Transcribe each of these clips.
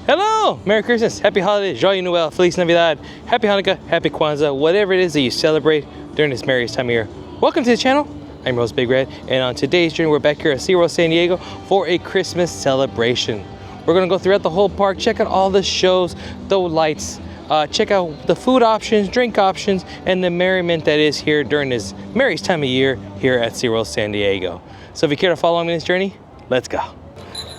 Hello! Merry Christmas, Happy Holidays, Joyeux Noel, Feliz Navidad, Happy Hanukkah, Happy Kwanzaa, whatever it is that you celebrate during this merriest time of year. Welcome to the channel. I'm Rose Big Red, and on today's journey, we're back here at SeaWorld San Diego for a Christmas celebration. We're gonna go throughout the whole park, check out all the shows, the lights, check out the food options, drink options, and the merriment that is here during this merriest time of year here at SeaWorld San Diego. So if you care to follow me on this journey, let's go.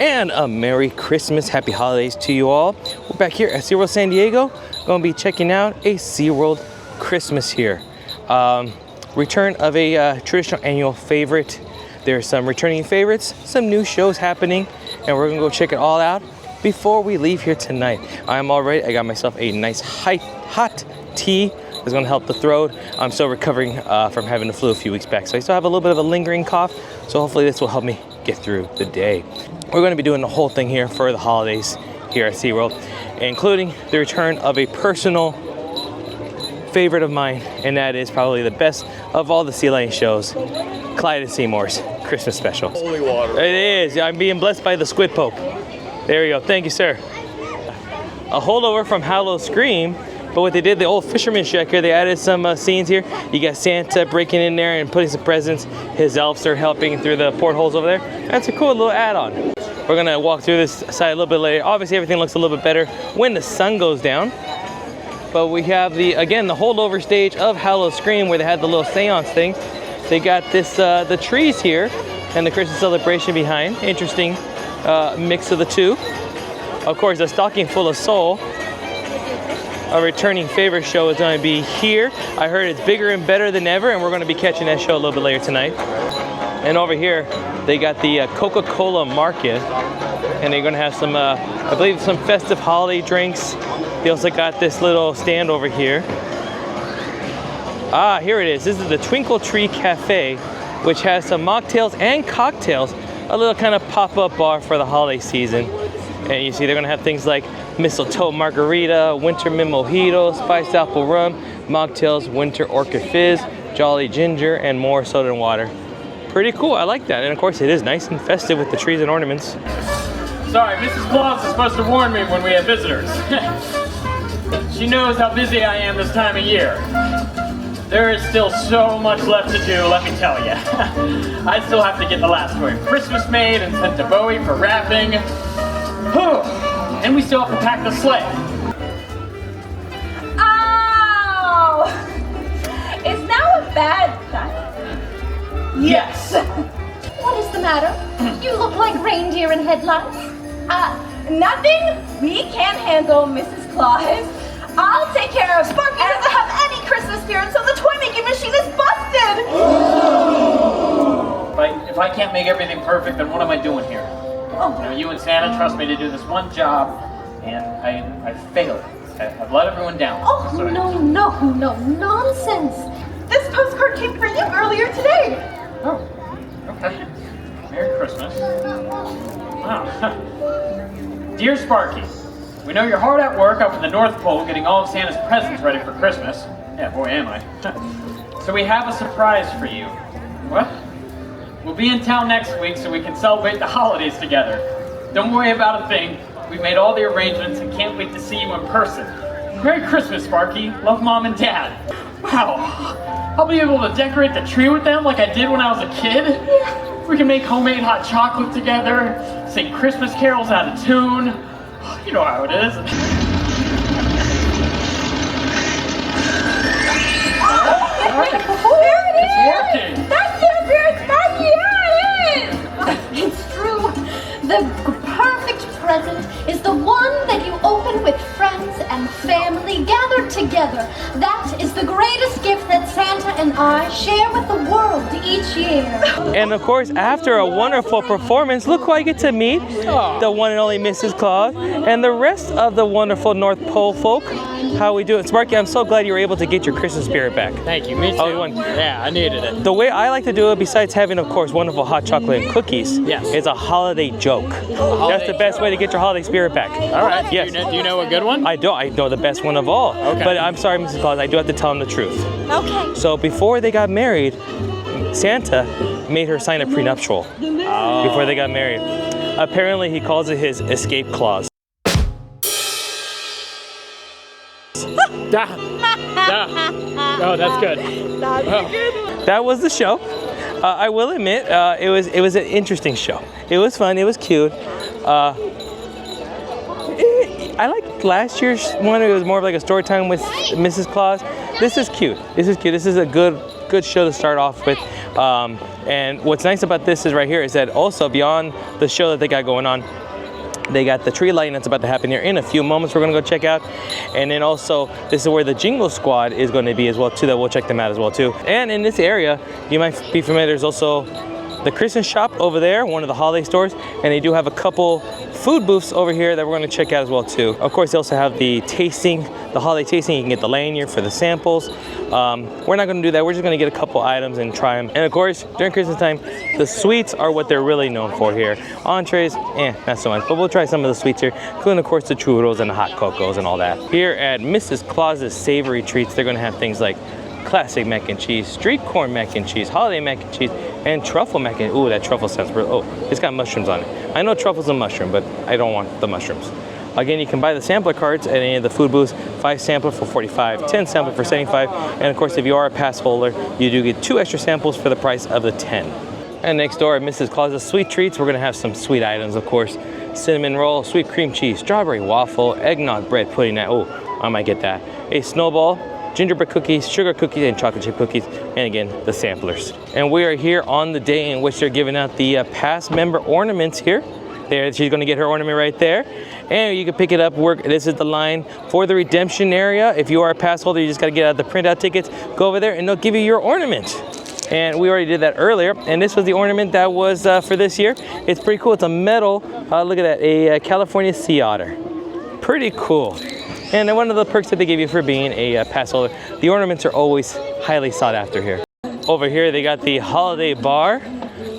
And a Merry Christmas, Happy Holidays to you all. We're back here at SeaWorld San Diego. Gonna be checking out a SeaWorld Christmas here. Return of a traditional annual favorite. There's some returning favorites, some new shows happening, and we're gonna go check it all out before we leave here tonight. I'm all ready. I got myself a nice hot tea. It's gonna help the throat. I'm still recovering from having the flu a few weeks back, so I still have a little bit of a lingering cough, so hopefully this will help me get through the day. We're gonna be doing the whole thing here for the holidays here at SeaWorld, including the return of a personal favorite of mine, and that is probably the best of all the sea lion shows, Clyde and Seamore's Christmas special. Holy water. It is. I'm being blessed by the Squid Pope. There we go. Thank you, sir. A holdover from Hallow's Scream, but what they did, the old fisherman shack here, they added some scenes here. You got Santa breaking in there and putting some presents. His elves are helping through the portholes over there. That's a cool little add-on. We're gonna walk through this side a little bit later. Obviously, everything looks a little bit better when the sun goes down. But we have the holdover stage of Hallow's Scream where they had the little seance thing. They got this, the trees here and the Christmas celebration behind. Interesting mix of the two. Of course, a stocking full of soul. A returning favorite show is going to be here. I heard it's bigger and better than ever, and we're going to be catching that show a little bit later tonight. And over here, they got the Coca-Cola market, and they're going to have some, I believe, some festive holiday drinks. They also got this little stand over here. Ah, here it is. This is the Twinkle Tree Cafe, which has some mocktails and cocktails. A little kind of pop-up bar for the holiday season. And you see they're gonna have things like mistletoe margarita, winter mint mojito, spiced apple rum, mocktails, winter orchid fizz, jolly ginger, and more soda and water. Pretty cool, I like that. And of course it is nice and festive with the trees and ornaments. Sorry, Mrs. Claus is supposed to warn me when we have visitors. She knows how busy I am this time of year. There is still so much left to do, let me tell you. I still have to get the last toy of Christmas made and sent to Bowie for wrapping. And we still have to pack the sleigh. Oh! Is now a bad time? Yes! What is the matter? You look like reindeer in headlights. Nothing. We can't handle Mrs. Claus. I'll take care of Sparky doesn't have any Christmas spirit, so the toy making machine is busted! If I can't make everything perfect, then what am I doing here? Oh. You know, you and Santa trust me to do this one job, and I failed. I've let everyone down. Oh, So no, nonsense. This postcard came for you earlier today. Oh, okay. Merry Christmas. Wow. Dear Sparky, we know you're hard at work up in the North Pole getting all of Santa's presents ready for Christmas. Yeah, boy am I. So we have a surprise for you. What? We'll be in town next week so we can celebrate the holidays together. Don't worry about a thing. We've made all the arrangements and can't wait to see you in person. Merry Christmas, Sparky. Love, Mom and Dad. Wow. I'll be able to decorate the tree with them like I did when I was a kid. Yeah. We can make homemade hot chocolate together, sing Christmas carols out of tune. You know how it is. There it is! It's working! That's your spirit, Sparky! Yeah, it is! It's true. The perfect present is the one that you open with friends and family gathered together. That is the greatest gift that Santa and I share with the world each year. And of course, after a wonderful performance, look who I get to meet. The one and only Mrs. Claus and the rest of the wonderful North Pole folk. How we doing? Sparky, I'm so glad you were able to get your Christmas spirit back. Thank you, me too. Yeah, I needed it. The way I like to do it, besides having, of course, wonderful hot chocolate and cookies, Yes. is a holiday joke. That's the best way to get your holiday spirit back. All right. Yes. Do you know a good one? I know the best one of all. Okay. But I'm sorry, Mrs. Claus, I do have to tell him the truth. Okay. So before they got married, Santa made her sign a prenuptial before they got married. Apparently, he calls it his escape clause. Oh, that's good. That's a good one. That was the show. I will admit, it was an interesting show. It was fun. It was cute. I liked last year's one. It was more of like a story time with Mrs. Claus. This is cute. This is cute. This is a good show to start off with. And what's nice about this is right here is that also beyond the show that they got going on, they got the tree lighting that's about to happen here in a few moments. We're gonna go check out. And then also, this is where the Jingle Squad is gonna be as well too, that we'll check them out as well too. And in this area, you might be familiar, there's also the Christmas shop over there, one of the holiday stores. And they do have a couple food booths over here that we're gonna check out as well too. Of course, they also have the tasting, the holiday tasting. You can get the lanyard for the samples. We're not gonna do that. We're just gonna get a couple items and try them. And of course, during Christmas time, the sweets are what they're really known for here. Entrees, not so much, but we'll try some of the sweets here, including of course the churros and the hot cocos and all that. Here at Mrs. Claus's Savory Treats, they're gonna have things like classic mac and cheese, street corn mac and cheese, holiday mac and cheese, and truffle mac and, ooh, that truffle sounds real, oh, it's got mushrooms on it. I know truffle's a mushroom, but I don't want the mushrooms. Again, you can buy the sampler cards at any of the food booths, 5 sampler for 45, 10 sampler for 75, and of course, if you are a pass holder, you do get 2 extra samples for the price of the 10. And next door at Mrs. Claus's Sweet Treats, we're gonna have some sweet items, of course. Cinnamon roll, sweet cream cheese, strawberry waffle, eggnog bread pudding, oh, I might get that. A snowball, gingerbread cookies, sugar cookies, and chocolate chip cookies, and again, the samplers. And we are here on the day in which they're giving out the past member ornaments here. There, she's gonna get her ornament right there. And you can pick it up, this is the line for the redemption area. If you are a pass holder, you just gotta get out the printout tickets, go over there, and they'll give you your ornament. And we already did that earlier, and this was the ornament that was for this year. It's pretty cool, it's a metal, look at that, a California sea otter. Pretty cool. And then one of the perks that they give you for being a pass holder, the ornaments are always highly sought after here. Over here, they got the holiday bar.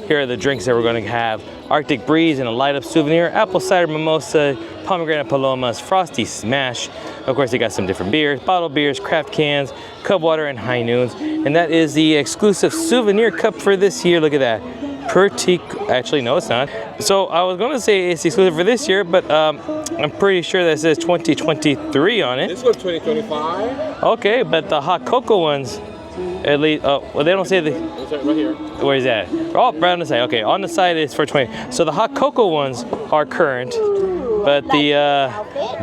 Here are the drinks that we're gonna have. Arctic Breeze and a light up souvenir, apple cider mimosa, pomegranate palomas, frosty smash. Of course, they got some different beers, bottled beers, craft cans, Cub water, and high noons. And that is the exclusive souvenir cup for this year. Look at that. Pretty, actually, no, it's not. So I was gonna say it's exclusive for this year, but I'm pretty sure that says 2023 on it. This one's 2025. Okay, but the hot cocoa ones, at least, well, they don't say the, It's right here. where is that? Oh, right on the side, okay, on the side is for 20. So the hot cocoa ones are current, but the,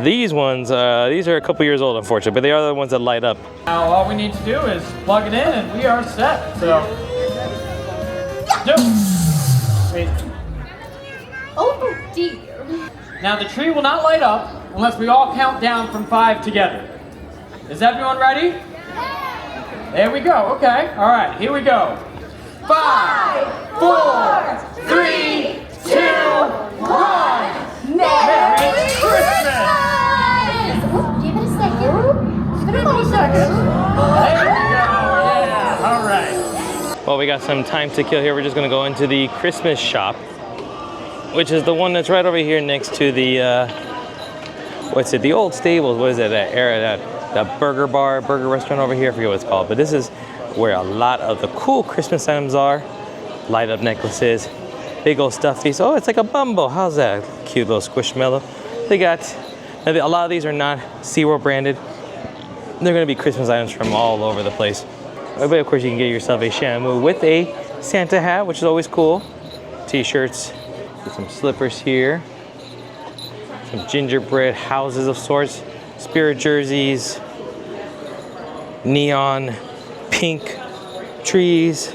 these ones, these are a couple years old, unfortunately, but they are the ones that light up. Now all we need to do is plug it in and we are set. So, wait. Oh dear. Now the tree will not light up unless we all count down from 5 together. Is everyone ready? There we go, okay. All right, here we go. 5, 4, 3, 2, 1. Merry Christmas! Oh, give it a second. Give it a second. There we go, yeah, all right. Well, we got some time to kill here. We're just gonna go into the Christmas shop, which is the one that's right over here next to the, what's it, the old stables, what is it, that area, that burger bar, burger restaurant over here, I forget what it's called, but this is where a lot of the cool Christmas items are. Light up necklaces, big old stuffies. Oh, it's like a Bumbo, how's that? Cute little squishmallow. They got, a lot of these are not SeaWorld branded. They're gonna be Christmas items from all over the place. But of course you can get yourself a shamu with a Santa hat, which is always cool. T-shirts, get some slippers here. Some gingerbread houses of sorts. Spirit jerseys, neon, pink trees,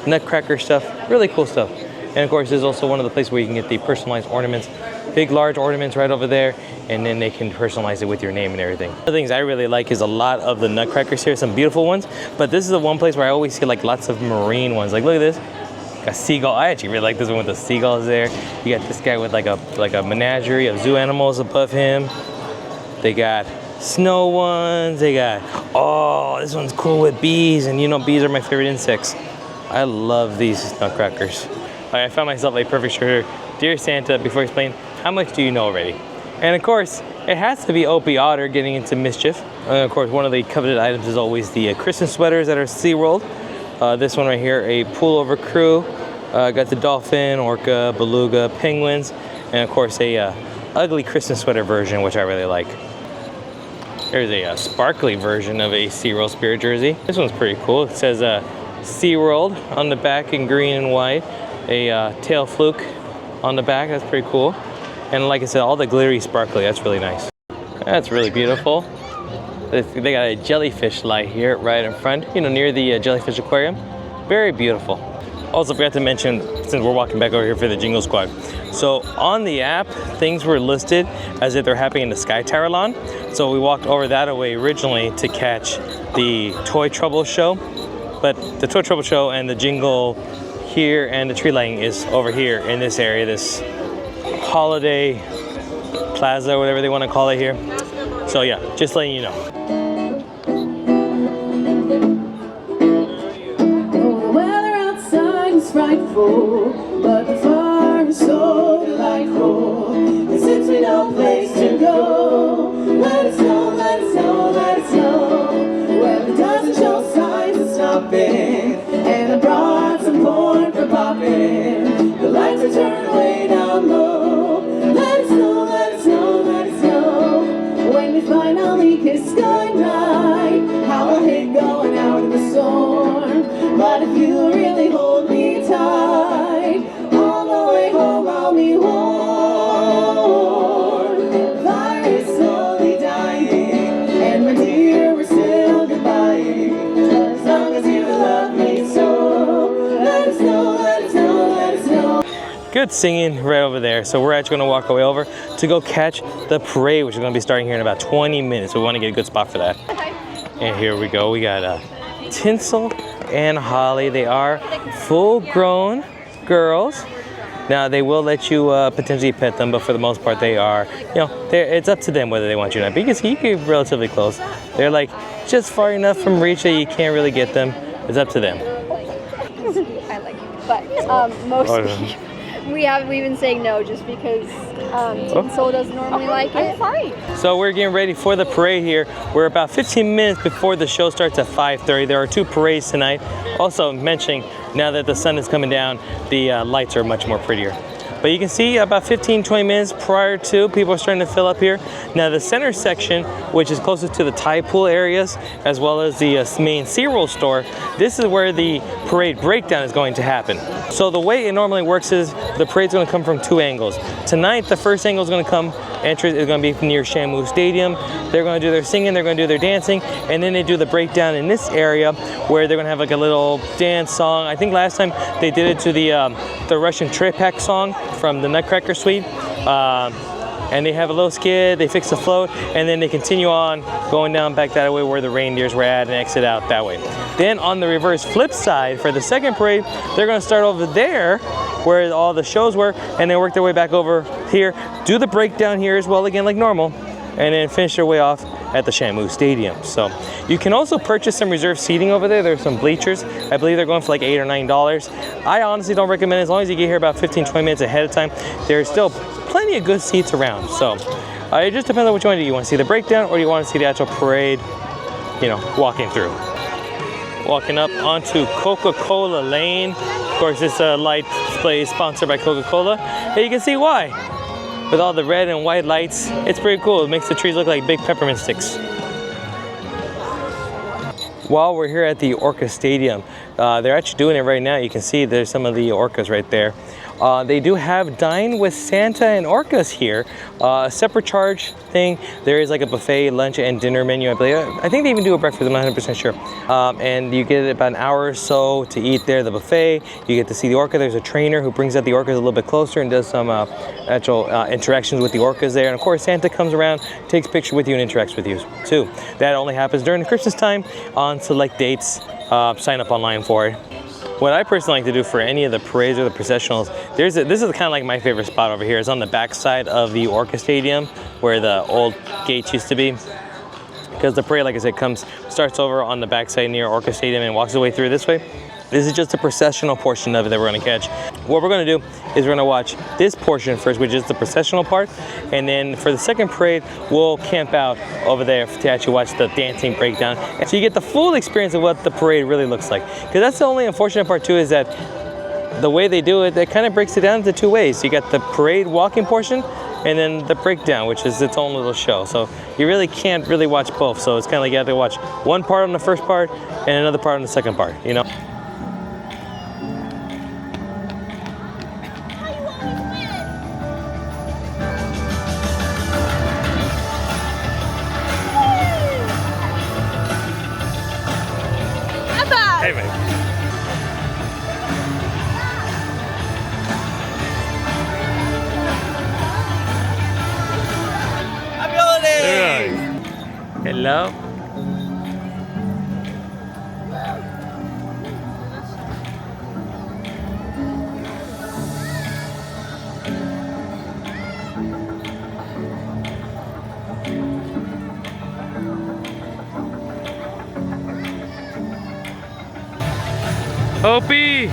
nutcracker stuff, really cool stuff. And of course, there's also one of the places where you can get the personalized ornaments, big, large ornaments right over there, and then they can personalize it with your name and everything. One of the things I really like is a lot of the nutcrackers here, some beautiful ones, but this is the one place where I always see like lots of marine ones. Like, look at this. A seagull. I actually really like this one with the seagulls there. You got this guy with like a menagerie of zoo animals above him. They got snow ones. They got, oh, this one's cool with bees. And you know, bees are my favorite insects. I love these nutcrackers. All right, I found myself a perfect shirt here. Dear Santa, before I explain, how much do you know already? And of course, it has to be Opie Otter getting into mischief. And of course, one of the coveted items is always the Christmas sweaters that are SeaWorld. This one right here, a pullover crew. Got the dolphin, orca, beluga, penguins, and of course a ugly Christmas sweater version, which I really like. There's a sparkly version of a SeaWorld Spirit jersey. This one's pretty cool. It says SeaWorld on the back in green and white. A tail fluke on the back. That's pretty cool. And like I said, all the glittery sparkly. That's really nice. That's really beautiful. They got a jellyfish light here right in front, you know, near the jellyfish aquarium. Very beautiful. Also forgot to mention, since we're walking back over here for the Jingle Squad. So on the app, things were listed as if they're happening in the Sky Tower lawn. So we walked over that way originally to catch the Toy Trouble show. But the Toy Trouble show and the Jingle here and the tree lighting is over here in this area, this holiday plaza, whatever they want to call it here. So yeah, just letting you know. Frightful, but the fire is so delightful. And since we know place to go, let it snow, let it snow, let it snow. Well, it doesn't show signs of stopping, and I brought some corn for popping. The lights are turned way down low. Let it snow, let it snow, let it snow. When we finally kiss goodnight, how I hate going out in the storm. But if you really hold me tight, all the way home I'll be warm. The fire is slowly dying, and my dear, we're still goodbying. As long as you love me so, let it snow, let it snow, let it snow. Good singing right over there. So we're actually gonna walk away over to go catch the parade, which is gonna be starting here in about 20 minutes. So we wanna get a good spot for that. And here we go, we got Tinsel and Holly. They are full-grown girls. Now they will let you potentially pet them, but for the most part they are, you know, it's up to them whether they want you or not. But you can see you can get relatively close. They're like just far enough from reach that you can't really get them. It's up to them. I like it, but mostly we've been saying no just because Tinsel doesn't normally like it. I'm sorry. So we're getting ready for the parade here. We're about 15 minutes before the show starts at 5:30. There are 2 parades tonight. Also mentioning, now that the sun is coming down, the lights are much more prettier. But you can see about 15-20 minutes prior to, people are starting to fill up here. Now the center section, which is closest to the tide pool areas, as well as the main SeaWorld store, this is where the parade breakdown is going to happen. So the way it normally works is the parade's going to come from 2 angles. Tonight, the first angle is going to come, entrance is going to be near Shamu Stadium. They're going to do their singing, they're going to do their dancing, and then they do the breakdown in this area where they're going to have like a little dance song. I think last time they did it to the Russian Trepak song from the Nutcracker Suite. And they have a little skid, they fix the float, and then they continue on going down back that way where the reindeers were at and exit out that way. Then on the reverse flip side, for the second parade, they're going to start over there where all the shows were, and then work their way back over here, do the breakdown here as well again like normal, and then finish their way off at the Shamu Stadium. So you can also purchase some reserved seating over there. There's some bleachers. I believe they're going for like $8 or $9. I honestly don't recommend it. As long as you get here about 15-20 minutes ahead of time, there's still plenty of good seats around. So it just depends on what you want to do. You want to see the breakdown, or you want to see the actual parade, you know, walking through. Walking up onto Coca-Cola Lane. Of course, this light display is sponsored by Coca-Cola. And you can see why. With all the red and white lights, it's pretty cool. It makes the trees look like big peppermint sticks. While we're here at the Orca Stadium, they're actually doing it right now. You can see there's some of the orcas right there. They do have Dine with Santa and Orcas here. A separate charge thing. There is like a buffet, lunch, and dinner menu, I believe. I think they even do a breakfast, I'm not 100% sure. And you get about an hour or so to eat there, the buffet. You get to see the orca. There's a trainer who brings out the orcas a little bit closer and does some actual interactions with the orcas there. And of course, Santa comes around, takes a picture with you, and interacts with you too. That only happens during the Christmas time on select dates. Sign up online for it. What I personally like to do for any of the parades or the processionals, this is kind of like my favorite spot over here. It's on the back side of the Orca Stadium where the old gates used to be. Because the parade, like I said, starts over on the back side near Orca Stadium and walks its way through this way. This is just a processional portion of it that we're going to catch. What we're going to do is we're going to watch this portion first, which is the processional part. And then for the second parade, we'll camp out over there to actually watch the dancing breakdown. And so you get the full experience of what the parade really looks like. Because that's the only unfortunate part too, is that the way they do it, it kind of breaks it down into 2 ways. You got the parade walking portion, and then the breakdown, which is its own little show. So you really can't really watch both. So it's kind of like you have to watch one part on the first part and another part on the second part, you know? Hey, man. Happy holidays! Hello. Opie!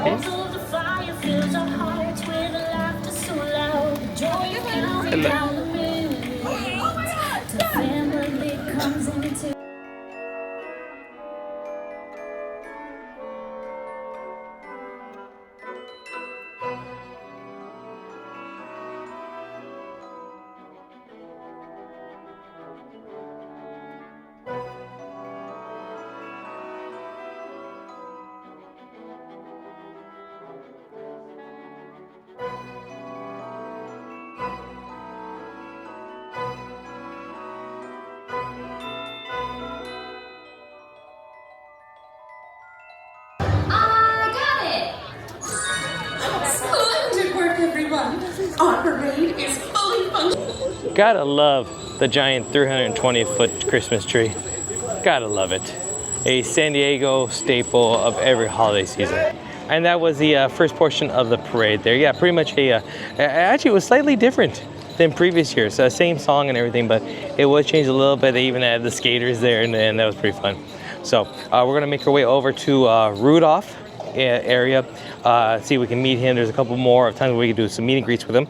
Although the fire fills our hearts with a laughter so loud, the joy of counting down the minutes till family comes into. Splendid work, everyone. Our parade is fully functional. Gotta love the giant 320-foot Christmas tree. Gotta love it. A San Diego staple of every holiday season. And that was the first portion of the parade there. Yeah, pretty much actually it was slightly different than previous years. Same song and everything, but it was changed a little bit. They even had the skaters there, and that was pretty fun. So we're gonna make our way over to Rudolph area, see if we can meet him. There's a couple more times we can do some meet and greets with him.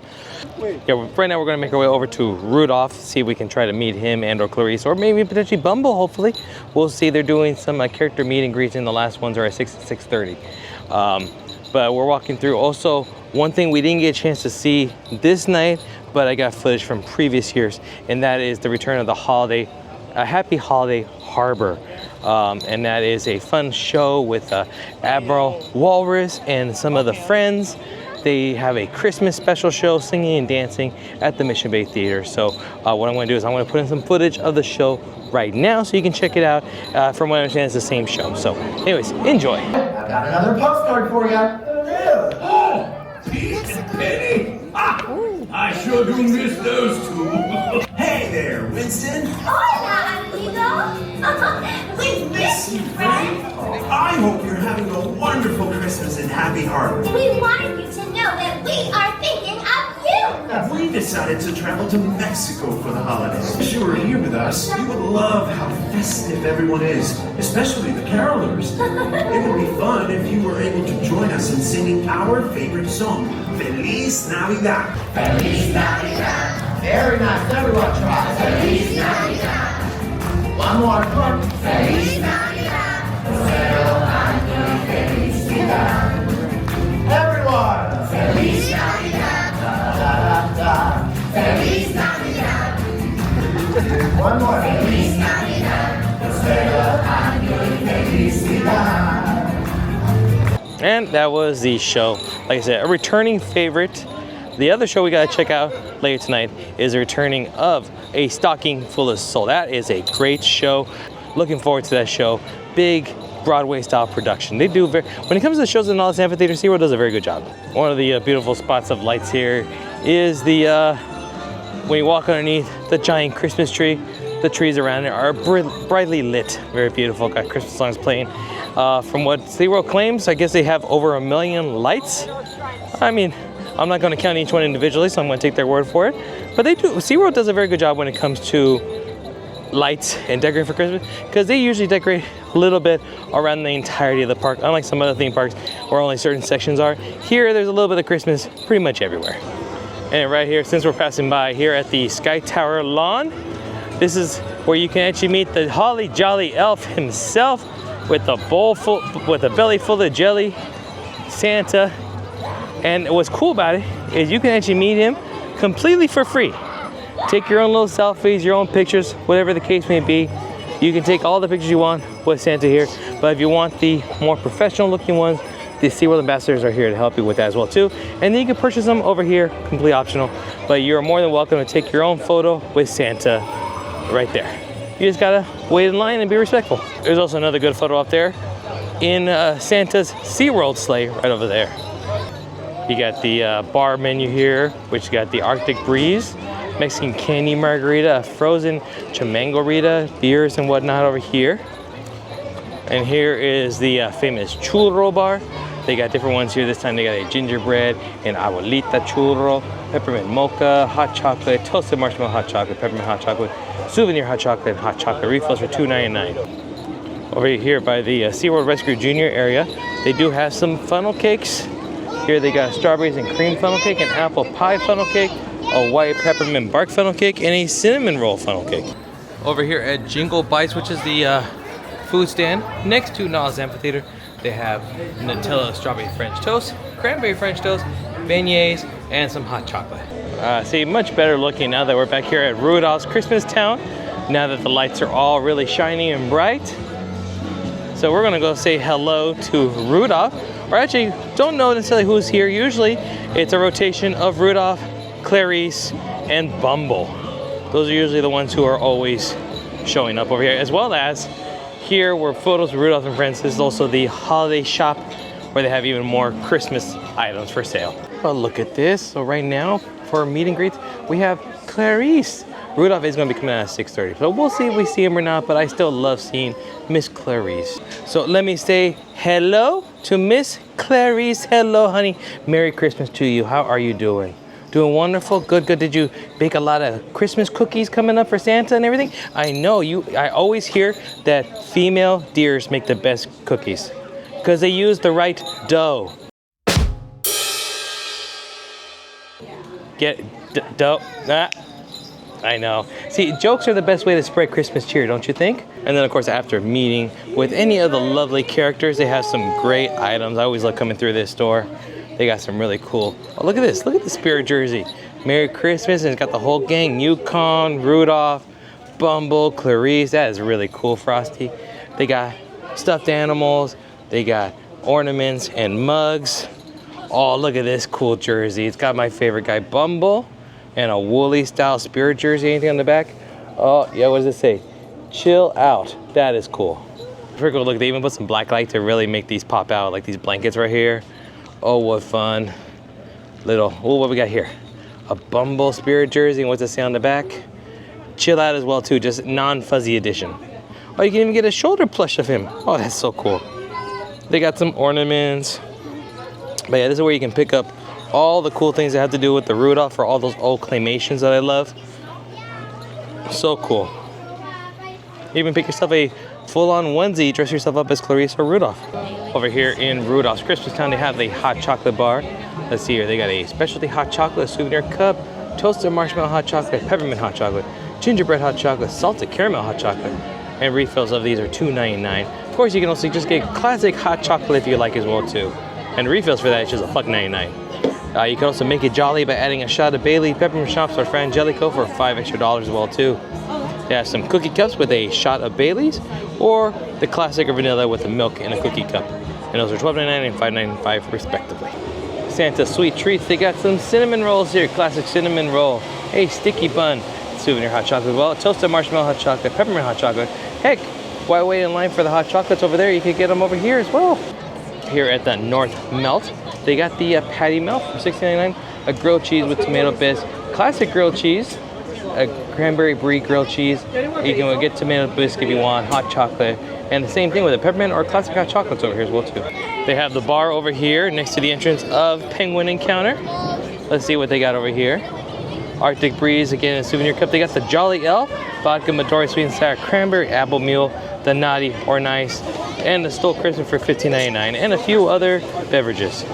Yeah, right now we're gonna make our way over to Rudolph, see if we can try to meet him and or Clarice, or maybe potentially Bumble, hopefully. We'll see. They're doing some character meet and greets, and the last ones are at 6 and 6:30. But we're walking through. Also, one thing we didn't get a chance to see this night, but I got footage from previous years, and that is the return of the holiday, Happy Holiday Harbor. And that is a fun show with Admiral Walrus and some of the friends. They have a Christmas special show, singing and dancing at the Mission Bay Theater. So what I'm gonna do is I'm gonna put in some footage of the show right now so you can check it out. From what I understand, it's the same show. So anyways, enjoy. I've got another postcard for you. Really? Oh, Pete and Penny. I sure do miss those two. Hey there, Winston. Hola, amigo. We miss you, friend. I hope you're having a wonderful Christmas in Happy Harbor. We wanted you to know that we are thinking of you. We decided to travel to Mexico for the holidays. If you were here with us, you would love how festive everyone is, especially the carolers. It would be fun if you were able to join us in singing our favorite song, Feliz Navidad. Feliz Navidad. Very nice. Everyone try. Feliz Navidad. One more. Come on. Feliz Navidad. Prospero año y felicidad. Everyone. Feliz Navidad. Da, da, da. Feliz Navidad. One more. Feliz Navidad. Prospero año y felicidad. And that was the show. Like I said, a returning favorite. The other show we gotta check out later tonight is a returning of A Stocking Full of Soul. That is a great show. Looking forward to that show. Big Broadway style production. They do when it comes to the shows in all this amphitheater, SeaWorld does a very good job. One of the beautiful spots of lights here is the when you walk underneath the giant Christmas tree. The trees around it are brightly lit. Very beautiful. Got Christmas songs playing. From what SeaWorld claims, I guess they have over 1 million lights. I mean, I'm not going to count each one individually, so I'm going to take their word for it. But they do. SeaWorld does a very good job when it comes to lights and decorating for Christmas, because they usually decorate a little bit around the entirety of the park, unlike some other theme parks where only certain sections are. Here, there's a little bit of Christmas pretty much everywhere. And right here, since we're passing by here at the Sky Tower lawn, this is where you can actually meet the holly jolly elf himself with a belly full of jelly, Santa. And what's cool about it is you can actually meet him completely for free. Take your own little selfies, your own pictures, whatever the case may be. You can take all the pictures you want with Santa here, but if you want the more professional looking ones, the SeaWorld ambassadors are here to help you with that as well too. And then you can purchase them over here, completely optional, but you're more than welcome to take your own photo with Santa right there. You just gotta wait in line and be respectful. There's also another good photo up there in Santa's SeaWorld sleigh right over there. You got the bar menu here, which got the Arctic Breeze, Mexican candy margarita, frozen chamango-rita, beers and whatnot over here. And here is the famous churro bar. They got different ones here. This time they got a gingerbread and abuelita churro, peppermint mocha, hot chocolate, toasted marshmallow hot chocolate, peppermint hot chocolate, souvenir hot chocolate, and hot chocolate refills for $2.99. Over here by the SeaWorld Rescue Junior area, they do have some funnel cakes. Here they got strawberries and cream funnel cake, an apple pie funnel cake, a white peppermint bark funnel cake, and a cinnamon roll funnel cake. Over here at Jingle Bites, which is the food stand next to Niles Amphitheater, they have Nutella strawberry French toast, cranberry French toast, beignets, and some hot chocolate. See, much better looking now that we're back here at Rudolph's Christmas Town, now that the lights are all really shiny and bright. So we're gonna go say hello to Rudolph, or actually don't know necessarily who's here. Usually it's a rotation of Rudolph, Clarice, and Bumble. Those are usually the ones who are always showing up over here, as well as here were photos of Rudolph and friends. This is also the holiday shop where they have even more Christmas items for sale. Oh, look at this. So right now for meet and greets, we have Clarice. Rudolph is going to be coming out at 6:30, so we'll see if we see him or not, but I still love seeing Miss Clarice. So let me say hello to Miss Clarice. Hello, honey. Merry Christmas to you. How are you doing? Doing wonderful? Good, good. Did you bake a lot of Christmas cookies coming up for Santa and everything? I know I always hear that female deers make the best cookies because they use the right dough. Get dough. I know. See, jokes are the best way to spread Christmas cheer, don't you think? And then, of course, after meeting with any of the lovely characters, they have some great items. I always love coming through this store. They got some really cool. Oh, look at this. Look at the spirit jersey. Merry Christmas, and it's got the whole gang. Yukon, Rudolph, Bumble, Clarice. That is really cool, Frosty. They got stuffed animals. They got ornaments and mugs. Oh, look at this cool jersey. It's got my favorite guy, Bumble, and a woolly style spirit jersey. Anything on the back? Oh, yeah, what does it say? Chill out. That is cool. Pretty cool. Look, they even put some black light to really make these pop out, like these blankets right here. Oh, what fun. Little, oh, what we got here? A Bumble spirit jersey, and what's it say on the back? Chill out as well too, just non-fuzzy edition. Oh, you can even get a shoulder plush of him. Oh, that's so cool. They got some ornaments. But yeah, this is where you can pick up all the cool things that have to do with the Rudolph, for all those old claymations that I love. So cool. Even pick yourself a full-on onesie, dress yourself up as Clarice or Rudolph. Over here in Rudolph's Christmas Town, they have the hot chocolate bar. Let's see here, they got a specialty hot chocolate, souvenir cup, toasted marshmallow hot chocolate, peppermint hot chocolate, gingerbread hot chocolate, salted caramel hot chocolate, and refills of these are $2.99. Of course, you can also just get classic hot chocolate if you like as well too. And refills for that is just $1.99. You can also make it jolly by adding a shot of Bailey, peppermint schnapps, or Frangelico for $5 extra as well too. They have some cookie cups with a shot of Bailey's, or the classic or vanilla with the milk in a cookie cup. And those are $12.99 and $5.95 respectively. Santa Sweet Treats, they got some cinnamon rolls here. Classic cinnamon roll, a sticky bun, souvenir hot chocolate as well, toasted marshmallow hot chocolate, peppermint hot chocolate. Heck, why wait in line for the hot chocolates over there? You could get them over here as well. Here at the North Melt, they got the patty melt for $16.99, a grilled cheese with tomato bisque, classic grilled cheese, a cranberry brie grilled cheese. You can get tomato bisque if you want, hot chocolate, and the same thing with the peppermint or classic hot chocolates over here as well too. They have the bar over here next to the entrance of Penguin Encounter. Let's see what they got over here. Arctic Breeze, again, a souvenir cup. They got the Jolly Elf vodka Midori sweet and sour cranberry apple mule, the naughty or nice, and the Stole Christmas for $15.99, and a few other beverages.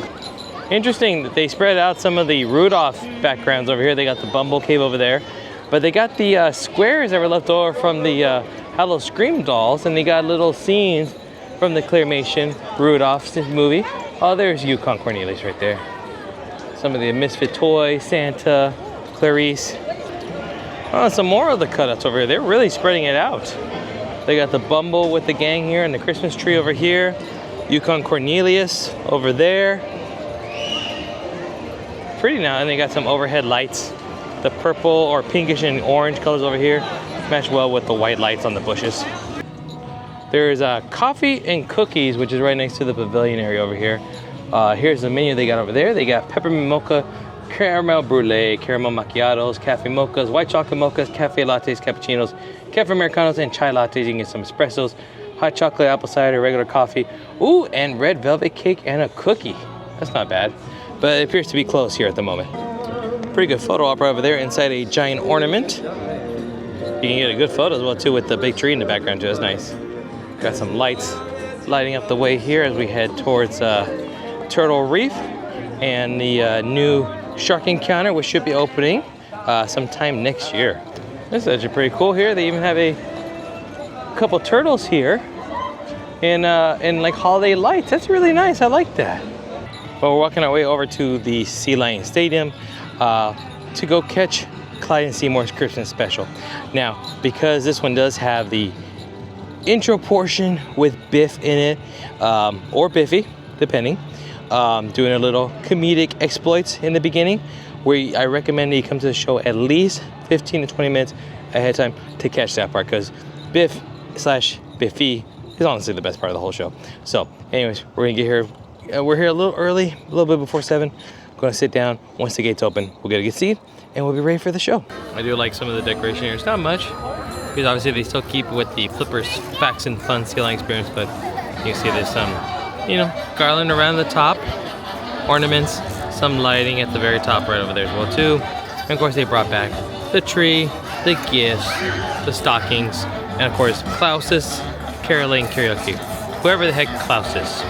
Interesting that they spread out some of the Rudolph backgrounds over here. They got the Bumble Cave over there, but they got the squares that were left over from the Hello Scream dolls, and they got little scenes from the Claymation Rudolph movie. Oh, there's Yukon Cornelius right there. Some of the Misfit Toys, Santa, Clarice. Oh, some more of the cutouts over here. They're really spreading it out. They got the Bumble with the gang here and the Christmas tree over here. Yukon Cornelius over there. Pretty now, and they got some overhead lights. The purple or pinkish and orange colors over here match well with the white lights on the bushes. There's coffee and cookies, which is right next to the pavilion area over here. Here's the menu they got over there. They got peppermint mocha, caramel brulee, caramel macchiatos, cafe mochas, white chocolate mochas, cafe lattes, cappuccinos, cafe americanos, and chai lattes. You can get some espressos, hot chocolate, apple cider, regular coffee. Ooh, and red velvet cake and a cookie. That's not bad, but it appears to be closed here at the moment. Pretty good photo op right over there inside a giant ornament. You can get a good photo as well too with the big tree in the background too. That's nice. Got some lights lighting up the way here as we head towards Turtle Reef and the new shark encounter, which should be opening sometime next year. This is actually pretty cool here. They even have a couple turtles here in like holiday lights. That's really nice. I like that. Well, we're walking our way over to the Sea Lion Stadium to go catch Clyde and Seamore's Christmas special. Now, because this one does have the intro portion with Biff in it, or Biffy, depending, doing a little comedic exploits in the beginning, where I recommend that you come to the show at least 15 to 20 minutes ahead of time to catch that part, because Biff / Biffy is honestly the best part of the whole show. So anyways, we're gonna get here. We're here a little early, a little bit before 7. We're gonna sit down. Once the gates open, we'll get a good seat and we'll be ready for the show. I do like some of the decoration here. It's not much, because obviously they still keep with the Flippers Facts and Fun Sea Lion experience, but you can see there's some, you know, garland around the top, ornaments, some lighting at the very top right over there as well too. And of course they brought back the tree, the gifts, the stockings, and of course Klaus's caroling karaoke. Whoever the heck Klaus is.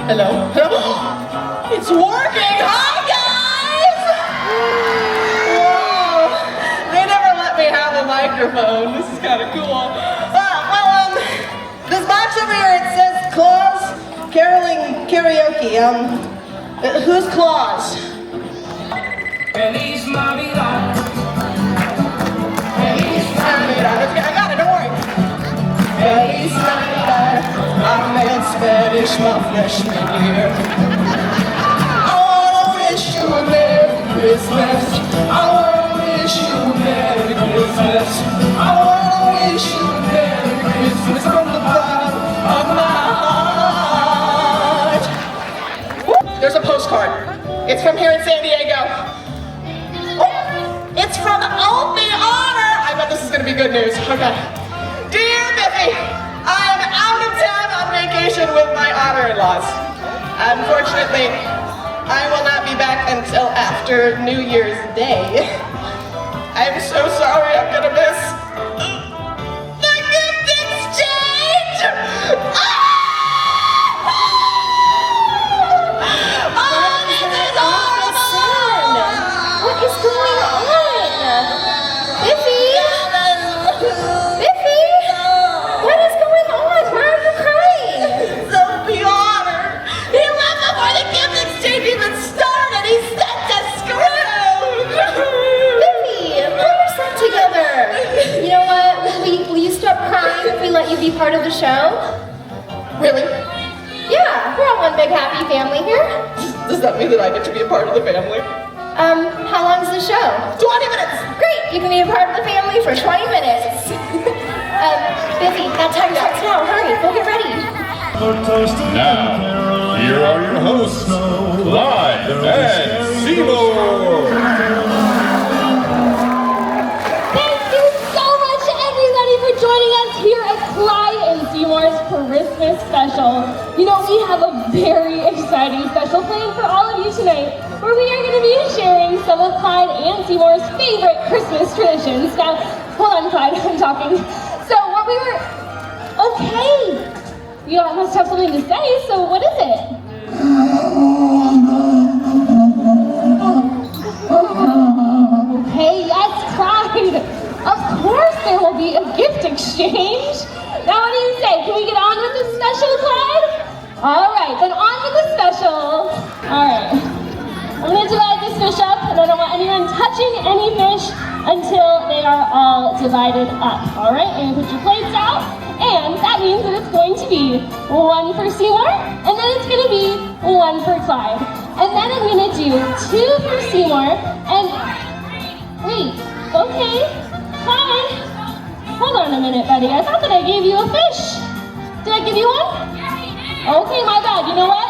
Hello? It's working! Hi, guys! Whoa! They never let me have a microphone. This is kind of cool. This box over here, it says Claus caroling karaoke. Who's Claus? Feliz Navidad. Feliz Navidad. I got it, don't worry. Feliz Navidad. I made Spanish my freshman year. I wanna wish you a Merry Christmas. I wanna wish you a Merry Christmas. I wanna wish you a Merry Christmas from the bottom of my heart. There's a postcard. It's from here in San Diego. Oh, it's from Opie Honor. I bet this is gonna be good news. Okay. Dear Biffy, I am out of town on vacation with my honor-in-laws. Unfortunately, I will not be back until after New Year's Day. I'm so sorry I'm gonna miss the gift exchange! What is going on? Biffy? Biffy? What is going on? Why are you crying? Sophie Honor! He left before the gift exchange even started! He sent us Scrooge! Biffy, pull yourself together. You know what? Will you stop crying if we let you be part of the show? Really? Yeah, we're all one big happy family here. Does that mean that I get to be a part of the family? How long's the show? 20 minutes! Great, you can be a part of the family for 20 minutes. Biffy, that time starts now. Hurry, go get ready. Now, here are your hosts, Clyde and Seamore. Thank you, You know, we have a very exciting special plan for all of you tonight, where we are going to be sharing some of Clyde and Seamore's favorite Christmas traditions. Now, hold on, Clyde, I'm talking. So what we were, okay, you all must have something to say, so what is it? Okay, yes, Clyde. Of course there will be a gift exchange. Now what do you say? Can we get on with the special, Clyde? All right, then on with the special. All right, I'm gonna divide this fish up, and I don't want anyone touching any fish until they are all divided up. All right, and put your plates out, and that means that it's going to be one for Seamore, and then it's gonna be one for Clyde. And then I'm gonna do two for Seamore, and wait, okay, Clyde, hold on a minute, buddy. I thought that I gave you a fish. Did I give you one? Okay, my bad. You know what?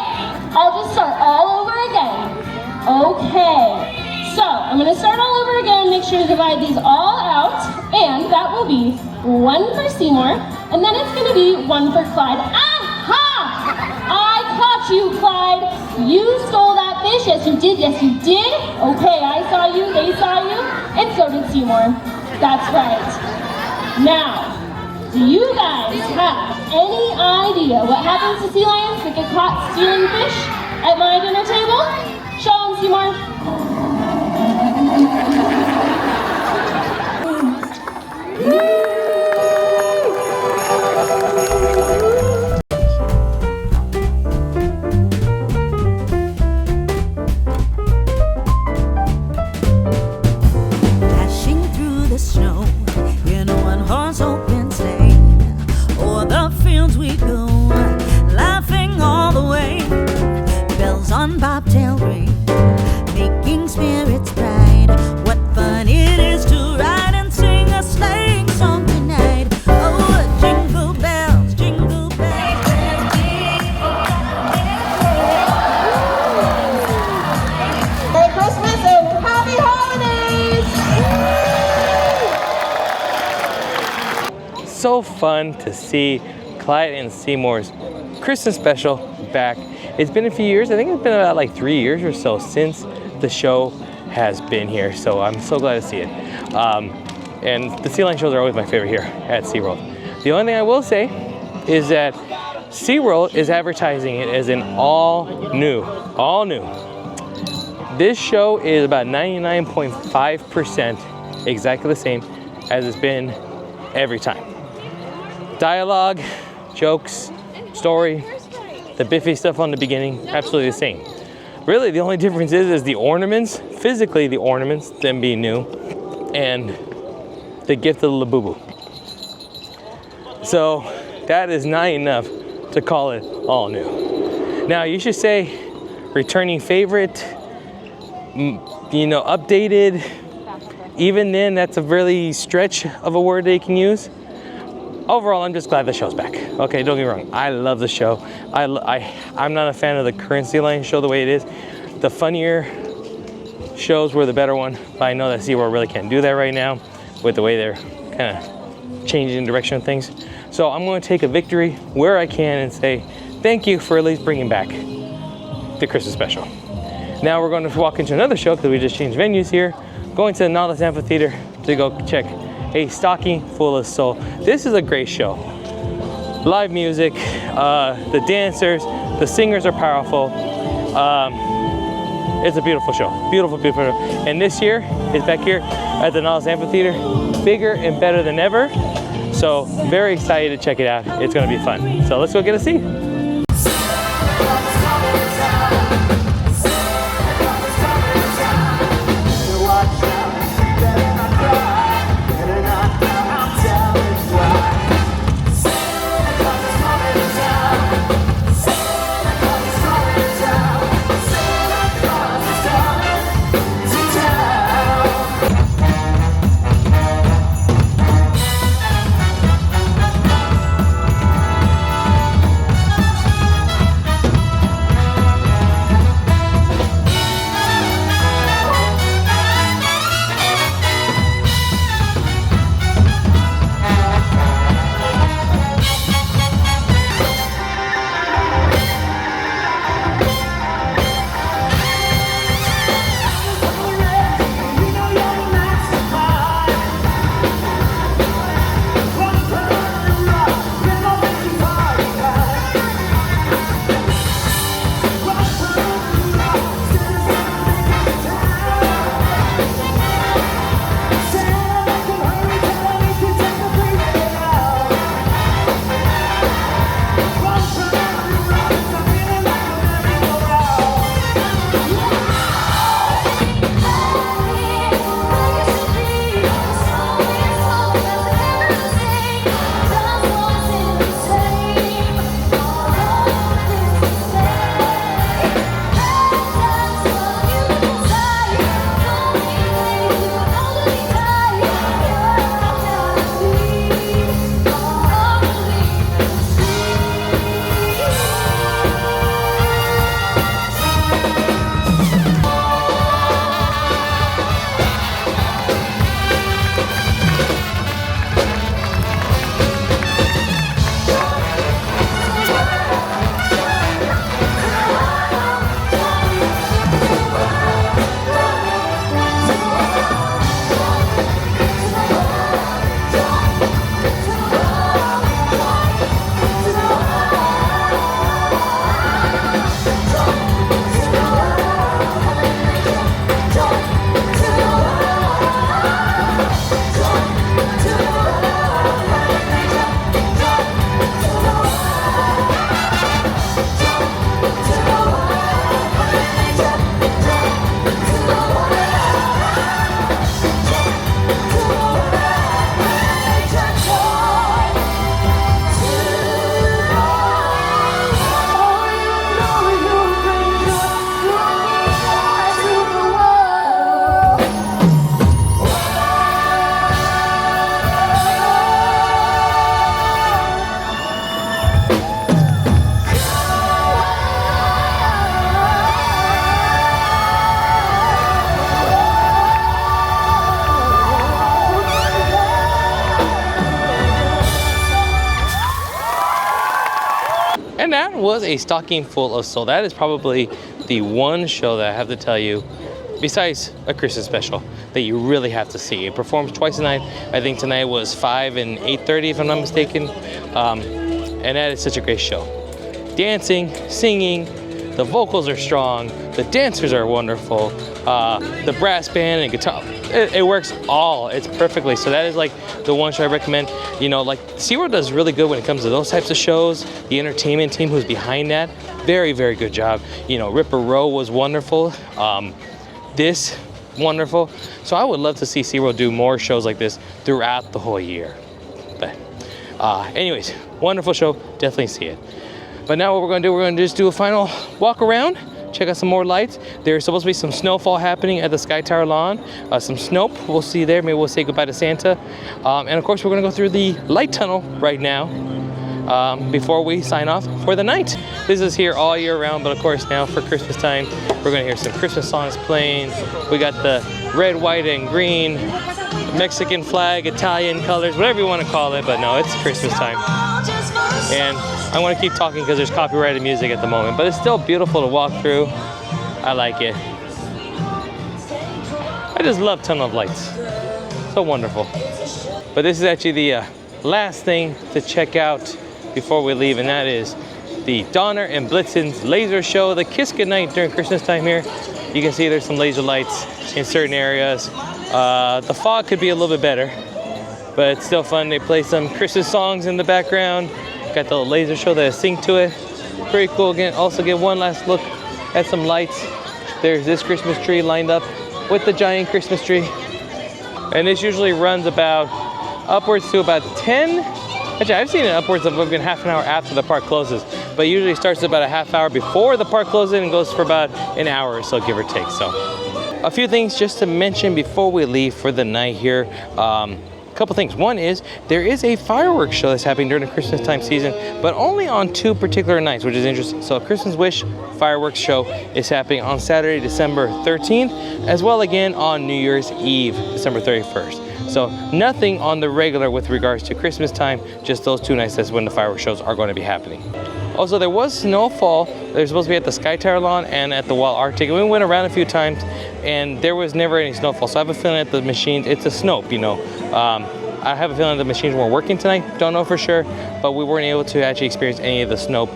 I'll just start all over again. Okay, so I'm gonna start all over again, make sure to divide these all out, and that will be one for Seamore, and then it's gonna be one for Clyde. Aha! I caught you, Clyde. You stole that fish. Yes, you did. Yes, you did. Okay, I saw you, they saw you, and so did Seamore. That's right. Now, do you guys have any idea what happens to sea lions that get caught stealing fish at my dinner table? Show them, Seamore. Dashing through the snow in a one-horse open sleigh, o'er the fields we go, laughing all the way. Bells on bobtail ring, making spirits bright. What fun it is to ride and sing a sleighing song tonight. Oh, jingle bells, jingle bells. Merry Christmas and Happy Holidays! So fun to see Clyde and Seamore's Christmas special back. It's been a few years. I think it's been about like 3 years or so since the show has been here. So I'm so glad to see it. And the sea lion shows are always my favorite here at SeaWorld. The only thing I will say is that SeaWorld is advertising it as an all new. This show is about 99.5% exactly the same as it's been every time. Dialogue, jokes, story, the Biffy stuff on the beginning, absolutely the same. Really, the only difference is the ornaments, physically the ornaments, them being new, and the gift of the Labubu. So that is not enough to call it all new. Now you should say returning favorite, you know, updated. Even then, that's a really stretch of a word they can use. Overall, I'm just glad the show's back. Okay, don't get me wrong. I love the show. I'm not a fan of the current Sea Lion show the way it is. The funnier shows were the better one, but I know that SeaWorld really can't do that right now with the way they're kind of changing the direction of things. So I'm going to take a victory where I can and say thank you for at least bringing back the Christmas special. Now we're going to walk into another show because we just changed venues here. Going to the Nautilus Amphitheater to go check A Stocking Full of Soul. This is a great show. Live music, the dancers, the singers are powerful. It's a beautiful show, beautiful, beautiful show. And this year is back here at the Nautilus Amphitheater, bigger and better than ever. So very excited to check it out. It's gonna be fun. So let's go get a seat. was a stocking full of soul. That is probably the one show that I have to tell you, besides A Christmas Special, that you really have to see. It performs twice a night. I think tonight was 5 and 8:30 if I'm not mistaken. And that is such a great show. Dancing, singing, the vocals are strong, the dancers are wonderful, the brass band and guitar, it works all, it's perfectly. So that is like the one show I recommend. You know, like SeaWorld does really good when it comes to those types of shows. The entertainment team who's behind that, very, very good job. You know, Ripper Row was wonderful. This, wonderful. So I would love to see SeaWorld do more shows like this throughout the whole year. But anyways, wonderful show, definitely see it. But now what we're gonna do, we're gonna just do a final walk around, check out some more lights. There's supposed to be some snowfall happening at the Sky Tower lawn, some snow, we'll see there, maybe we'll say goodbye to Santa. And of course we're gonna go through the light tunnel right now before we sign off for the night. This is here all year round, but of course now for Christmas time, we're gonna hear some Christmas songs playing. We got the red, white, and green, Mexican flag, Italian colors, whatever you wanna call it, but no, it's Christmas time. And I want to keep talking because there's copyrighted music at the moment, but it's still beautiful to walk through. I like it. I just love tunnel of lights. So wonderful. But this is actually the last thing to check out before we leave, and that is the Donner and Blitzen's laser show, the Kiss Goodnight during Christmas time here. You can see there's some laser lights in certain areas. The fog could be a little bit better, but it's still fun. They play some Christmas songs in the background. Got the laser show that sync to it. Pretty cool. Again, also get one last look at some lights. There's this Christmas tree lined up with the giant Christmas tree. And this usually runs about upwards to about 10. Actually, I've seen it upwards of even half an hour after the park closes. But usually starts about a half hour before the park closes and goes for about an hour or so, give or take. So a few things just to mention before we leave for the night here. Couple things. One is there is a fireworks show that's happening during the Christmas time season, but only on 2 particular nights, which is interesting. So a Christmas Wish fireworks show is happening on Saturday, December 13th, as well again on New Year's Eve, December 31st. So nothing on the regular with regards to Christmas time, just those 2 nights, that's when the fireworks shows are going to be happening. Also, there was snowfall. They're supposed to be at the Sky Tower lawn and at the Wild Arctic. We went around a few times and there was never any snowfall. So I have a feeling that the machines, it's a Snope, you know. I have a feeling the machines weren't working tonight. Don't know for sure, but we weren't able to actually experience any of the Snope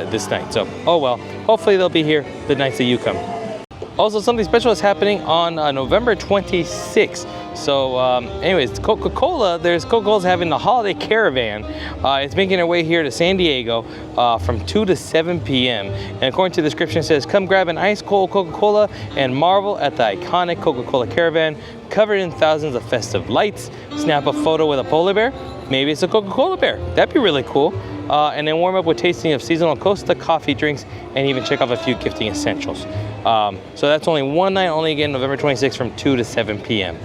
this night. So, oh well, hopefully they'll be here the nights that you come. Also, something special is happening on November 26th. So anyways, Coca-Cola's having the holiday caravan. It's making their way here to San Diego from 2 to 7 p.m. And according to the description, it says, come grab an ice cold Coca-Cola and marvel at the iconic Coca-Cola caravan covered in thousands of festive lights. Snap a photo with a polar bear. Maybe it's a Coca-Cola bear. That'd be really cool. And then warm up with tasting of seasonal Costa coffee drinks and even check off a few gifting essentials. So that's only one night, only again November 26th from 2 to 7 p.m.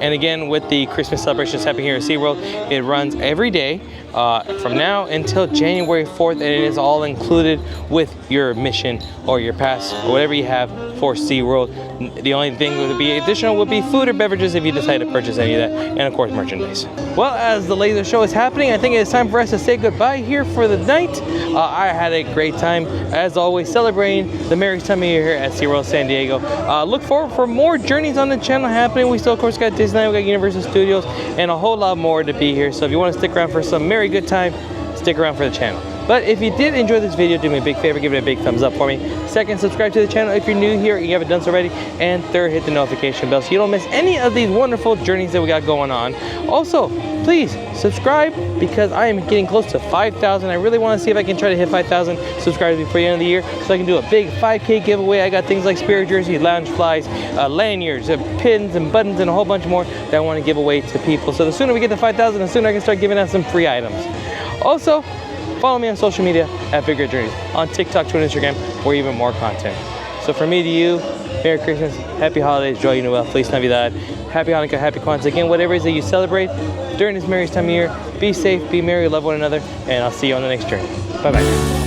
And again, with the Christmas celebrations happening here at SeaWorld, it runs every day from now until January 4th, and it is all included with your admission or your pass or whatever you have for SeaWorld. The only thing that would be additional would be food or beverages if you decide to purchase any of that, and of course merchandise. Well, as the laser show is happening, I think it's time for us to say goodbye here for the night. I had a great time, as always, celebrating the merriest time of year here at SeaWorld San Diego. Look forward for more journeys on the channel happening. We still, of course, got Disneyland, we got Universal Studios, and a whole lot more to be here. So if you want to stick around for some merry good time, stick around for the channel. But if you did enjoy this video, do me a big favor, give it a big thumbs up for me. Second, subscribe to the channel if you're new here and you haven't done so already. And third, hit the notification bell so you don't miss any of these wonderful journeys that we got going on. Also, please subscribe because I am getting close to 5,000. I really want to see if I can try to hit 5,000 subscribers before the end of the year so I can do a big 5K giveaway. I got things like spirit jerseys, lounge flies, lanyards, pins and buttons, and a whole bunch more that I want to give away to people. So the sooner we get to 5,000, the sooner I can start giving out some free items. Also, follow me on social media at Big Red Journeys, on TikTok, Twitter, Instagram, for even more content. So from me to you, Merry Christmas, Happy Holidays, Joy y Noel, Feliz Navidad, Happy Hanukkah, Happy Kwanzaa. Again, whatever it is that you celebrate during this merriest time of year, be safe, be merry, love one another, and I'll see you on the next journey. Bye-bye.